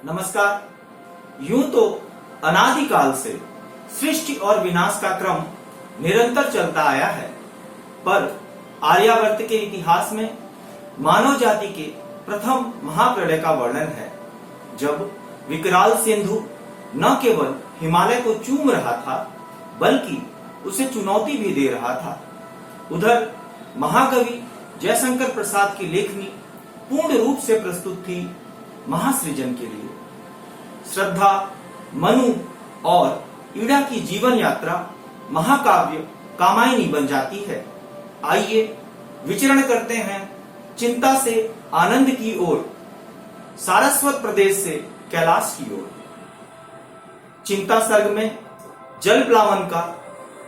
नमस्कार। यूं तो अनादिकाल से सृष्टि और विनाश का क्रम निरंतर चलता आया है, पर आर्यावर्त के इतिहास में मानव जाति के प्रथम महाप्रलय का वर्णन है, जब विकराल सिंधु न केवल हिमालय को चूम रहा था, बल्कि उसे चुनौती भी दे रहा था। उधर महाकवि जयशंकर प्रसाद की लेखनी पूर्ण रूप से प्रस्तुत थी महासृजन के लिए। श्रद्धा, मनु और ईड़ा की जीवन यात्रा महाकाव्य कामायनी बन जाती है। आइए विचरण करते हैं चिंता से आनंद की ओर, सारस्वत प्रदेश से कैलाश की ओर। चिंता सर्ग में जल प्लावन का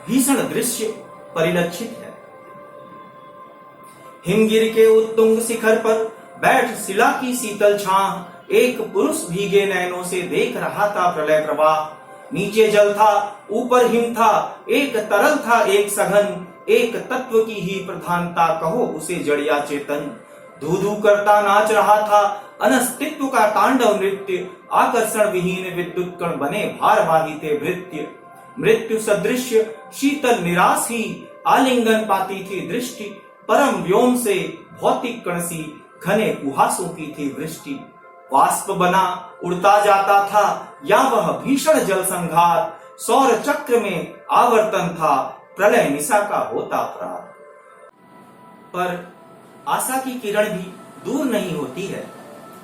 भीषण दृश्य परिलक्षित है। हिमगिर के उत्तुंग शिखर पर बैठ शिला की शीतल छाह एक पुरुष भीगे नयनों से देख रहा था प्रलय प्रवाह। नीचे जल था, ऊपर हिम था, एक तरल था एक सघन, एक तत्व की ही प्रधानता कहो उसे जड़िया चेतन। धू धू करता नाच रहा था अनस्तित्व का तांडव नृत्य, आकर्षण विहीन विद्युत कण बने भारवाही थे भृत्य। मृत्यु सदृश शीतल निराश ही आलिंगन पाती थी दृष्टि, परम व्योम से भौतिक कण सी घने कुहासों की थी वृष्टि। वाष्प बना उड़ता जाता था या वह भीषण जल संघात, सौर चक्र में आवर्तन था प्रलय निशा का होता अपराध। पर आशा की किरण भी दूर नहीं होती है।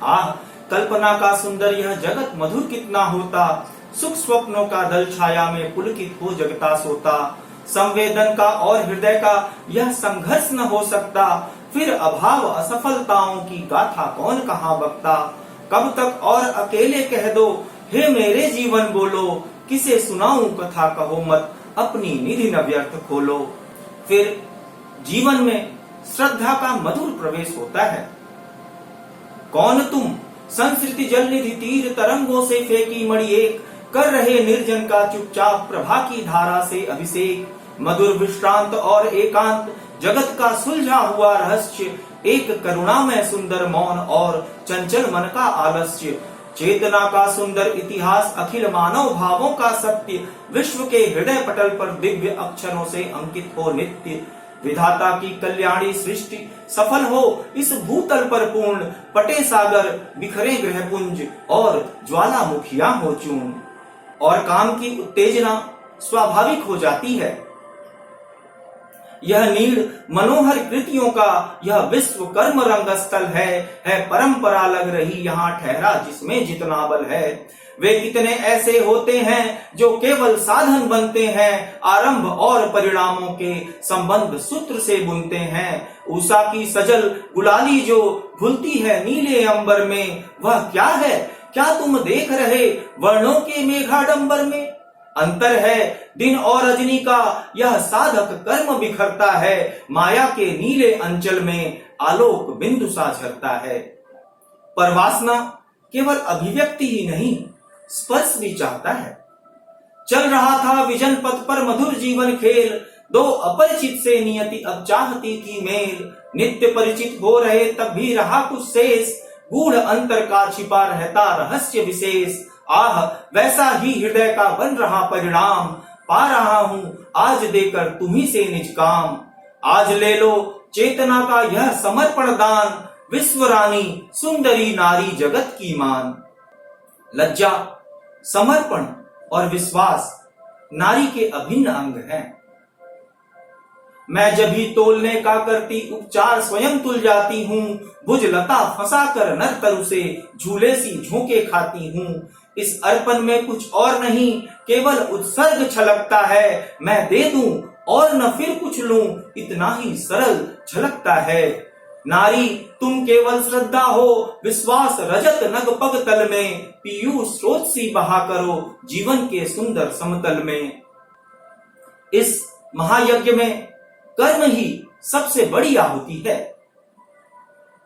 आह, कल्पना का सुंदर यह जगत मधुर कितना होता, सुख स्वप्नों का दल छाया में पुलकित हो जगता सोता। संवेदन का और हृदय का यह संघर्ष न हो सकता, फिर अभाव असफलताओं की गाथा कौन कहाँ बकता। कब तक और अकेले कह दो, हे मेरे जीवन बोलो, किसे सुनाऊं कथा कहो मत, अपनी निधि न व्यर्थ खोलो। फिर जीवन में श्रद्धा का मधुर प्रवेश होता है। कौन तुम संस्कृति जल निधि तीर तरंगों से फेंकी मणि एक, कर रहे निर्जन का चुपचाप प्रभा की धारा से अभिषेक। मधुर विश्रांत और एकांत जगत का सुलझा हुआ रहस्य, एक करुणामय सुंदर मौन और चंचल मन का आलस्य। चेतना का सुंदर इतिहास, अखिल मानव भावों का सत्य, विश्व के हृदय पटल पर दिव्य अक्षरों से अंकित हो नित्य। विधाता की कल्याणी सृष्टि सफल हो इस भूतल पर पूर्ण, पटे सागर बिखरे ग्रहपुंज और ज्वालामुखियां हो चूर्ण। और काम की उत्तेजना स्वाभाविक हो जाती है। यह नीड़ मनोहर कृतियों का यह विश्व कर्म रंग स्थल है परंपरा लग रही यहाँ ठहरा जिसमें जितना बल है। वे कितने ऐसे होते हैं जो केवल साधन बनते हैं, आरंभ और परिणामों के संबंध सूत्र से बुनते हैं। उषा की सजल गुलाली जो घुलती है नीले अंबर में, वह क्या है क्या तुम देख रहे वर्णों के मेघाडंबर में। अंतर है दिन और रजनी का यह साधक कर्म बिखरता है, माया के नीले अंचल में आलोक बिंदु सा झरता है। पर वासना केवल अभिव्यक्ति ही नहीं, स्पर्श भी चाहता है। चल रहा था विजन पथ पर मधुर जीवन खेल, दो अपरिचित से नियति अब चाहती थी मेल। नित्य परिचित हो रहे तब भी रहा कुछ शेष, गूढ़ अंतर का छिपा रहता रहस्य विशेष। आह, वैसा ही हृदय का बन रहा परिणाम, पा रहा हूँ आज देकर तुम्ही से निज काम। आज ले लो चेतना का यह समर्पण दान, विश्व रानी सुंदरी नारी जगत की मान। लज्जा, समर्पण और विश्वास नारी के अभिन्न अंग हैं। मैं जब ही तोलने का करती उपचार स्वयं तुल जाती हूँ, भुज लता फंसा कर नर तरु से झूले सी झोंके खाती हूँ। इस अर्पण में कुछ और नहीं, केवल उत्सर्ग छलकता है। मैं दे दूं और न फिर कुछ लूं, इतना ही सरल झलकता है। नारी तुम केवल श्रद्धा हो, विश्वास रजत नग पग तल में, पीयूष स्रोत सी बहा करो जीवन के सुंदर समतल में। इस महायज्ञ में कर्म ही सबसे बड़ी आहुति है।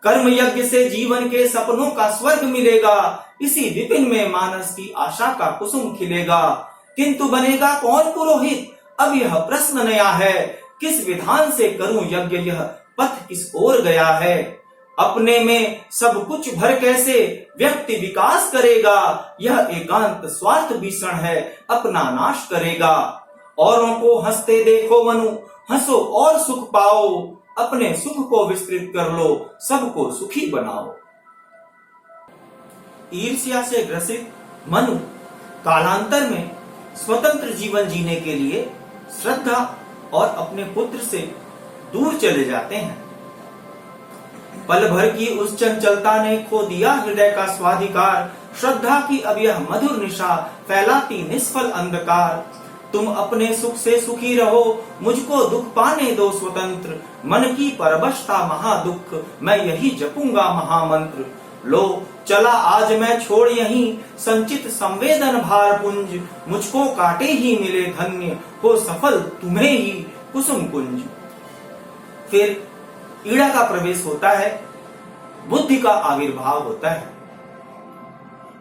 कर्म यज्ञ से जीवन के सपनों का स्वर्ग मिलेगा, इसी विपिन में मानस की आशा का कुसुम खिलेगा। किंतु बनेगा कौन पुरोहित, अब यह प्रश्न नया है। किस विधान से करूं यज्ञ, यह पथ किस ओर गया है। अपने में सब कुछ भर कैसे व्यक्ति विकास करेगा। यह एकांत स्वार्थ भीषण है, अपना नाश करेगा। औरों को हंसते देखो मनु, हंसो और सुख पाओ। अपने सुख को विस्तृत कर लो, सबको सुखी बनाओ। ईर्ष्या से ग्रसित मनु कालांतर में स्वतंत्र जीवन जीने के लिए श्रद्धा और अपने पुत्र से दूर चले जाते हैं। पल भर की उस चंचलता ने खो दिया हृदय का स्वाधिकार। श्रद्धा की अब यह मधुर निशा फैलाती निष्फल अंधकार। तुम अपने सुख से सुखी रहो, मुझको दुख पाने दो स्वतंत्र। मन की परवशता महादुख, मैं यही जपूंगा महामंत्र। लो चला आज मैं छोड़ यहीं संचित संवेदन भार पुंज। मुझको काटे ही मिले धन्य, हो सफल तुम्हें ही कुसुम कुंज। फिर ईड़ा का प्रवेश होता है, बुद्धि का आविर्भाव होता है।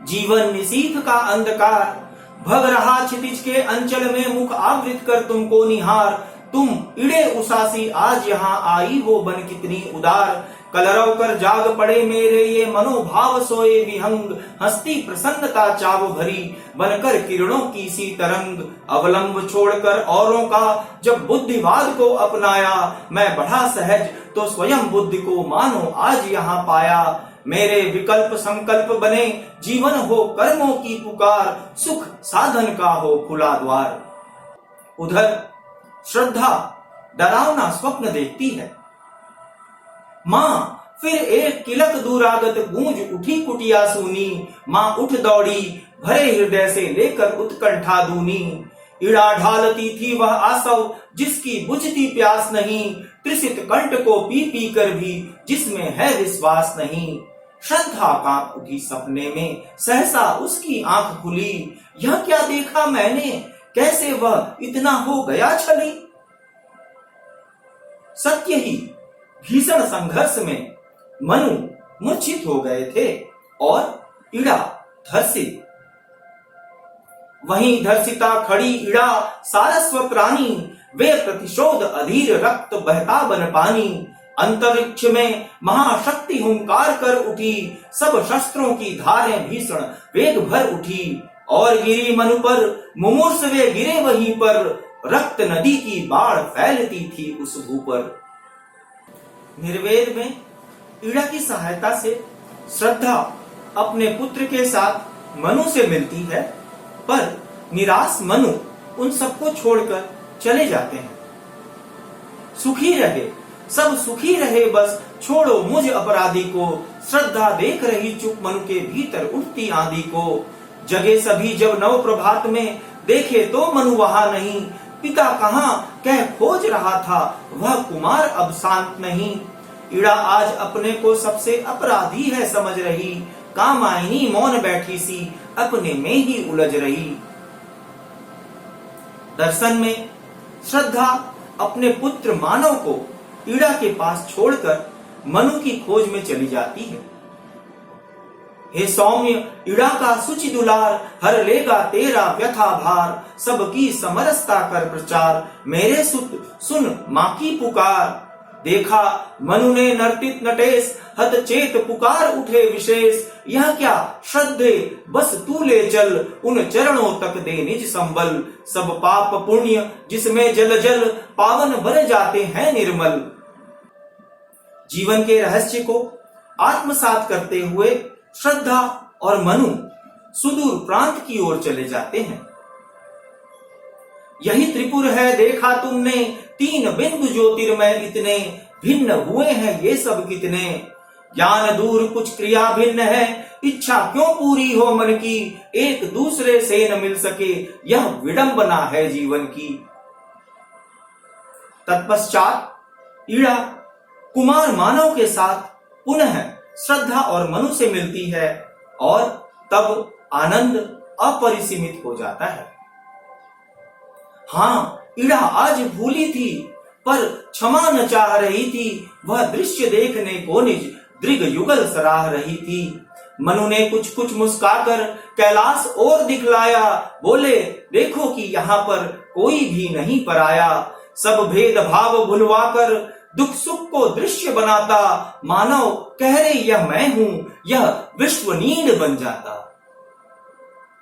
जीवन निशीथ का अंधकार भग रहा क्षितिज के अंचल में, मुख आवृत कर तुमको निहार। तुम इड़े उसासी आज यहाँ आई हो बन कितनी उदार। कलरव कर जाग पड़े मेरे ये मनोभाव सोए विहंग। हंसती प्रसन्नता चाव भरी बनकर किरणों की सी तरंग। अवलंब छोड़कर औरों का जब बुद्धिवाद को अपनाया, मैं बढ़ा सहज तो स्वयं बुद्धि को मानो आज यहाँ पाया। मेरे विकल्प संकल्प बने जीवन हो कर्मों की पुकार। सुख साधन का हो खुला द्वार। उधर श्रद्धा डरावना स्वप्न देखती है। मां फिर एक किलक दूरागत गूंज उठी कुटिया सूनी। मां उठ दौड़ी भरे हृदय से लेकर उत्कंठा दूनी। इड़ा ढालती थी वह आसव जिसकी बुझती प्यास नहीं। त्रिसित कंठ को पी पी कर भी जिसमें है विश्वास नहीं। श्रद्धा कांप उठी सपने में, सहसा उसकी आंख खुली। यह क्या देखा मैंने, कैसे वह इतना हो गया छली। सत्य ही भीषण संघर्ष में मनु मूर्छित हो गए थे और ईड़ा धर्षित। वहीं धर्षिता खड़ी ईड़ा सारस्वत रानी। वे प्रतिशोध अधीर रक्त बहता बन पानी। अंतरिक्ष में महाशक्ति हुंकार कर उठी। सब शस्त्रों की धारें भीषण वेग भर उठी। और गिरी मनु पर मुमूर्ष वे गिरे वहीं पर। रक्त नदी की बाढ़ फैलती थी उस भू पर। निर्वेद में ईड़ा की सहायता से श्रद्धा अपने पुत्र के साथ मनु से मिलती है, पर निराश मनु उन सबको छोड़कर चले जाते हैं। सुखी रहे सब सुखी रहे बस, छोड़ो मुझ अपराधी को। श्रद्धा देख रही चुप मनु के भीतर उठती आंधी को। जगे सभी जब नव प्रभात में, देखे तो मनु वहां नहीं। पिता कहाँ कह खोज रहा था, वह कुमार अब शांत नहीं। ईड़ा आज अपने को सबसे अपराधी है समझ रही। कामायनी मौन बैठी सी अपने में ही उलझ रही। दर्शन में श्रद्धा अपने पुत्र मानव को ईड़ा के पास छोड़कर मनु की खोज में चली जाती है। हे सौम्य ईड़ा का सुचि दुलार, हर लेगा तेरा व्यथा भार। सबकी समरसता कर प्रचार, मेरे सुत सुन माँ की पुकार। देखा मनु ने नर्तित नटेश, हत चेत पुकार उठे विशेष। यह क्या श्रद्धे बस तू ले चल, उन चरणों तक दे निज संबल। सब पाप पुण्य जिसमें जल जल, पावन बन जाते हैं निर्मल। जीवन के रहस्य को आत्मसात करते हुए श्रद्धा और मनु सुदूर प्रांत की ओर चले जाते हैं। यही त्रिपुर है देखा तुमने, तीन बिंदु ज्योतिर्मय इतने। भिन्न हुए हैं ये सब कितने, ज्ञान दूर कुछ क्रिया भिन्न है। इच्छा क्यों पूरी हो मन की, एक दूसरे से न मिल सके। यह विडंबना है जीवन की। तत्पश्चात ईड़ा कुमार मानव के साथ पुनः श्रद्धा और मनु से मिलती है और तब आनंद अपरिसीमित हो जाता है। हाँ, ईड़ा आज भूली थी पर क्षमा न चाह रही थी। वह दृश्य देखने को निज दृग युगल सराह रही थी। मनु ने कुछ कुछ मुस्काकर कैलाश और दिखलाया। बोले देखो कि यहाँ पर कोई भी नहीं पराया। सब भेद भाव भुलवाकर दुख सुख को दृश्य बनाता, मानव कह रे यह मैं हूं, यह विश्व नीड बन जाता।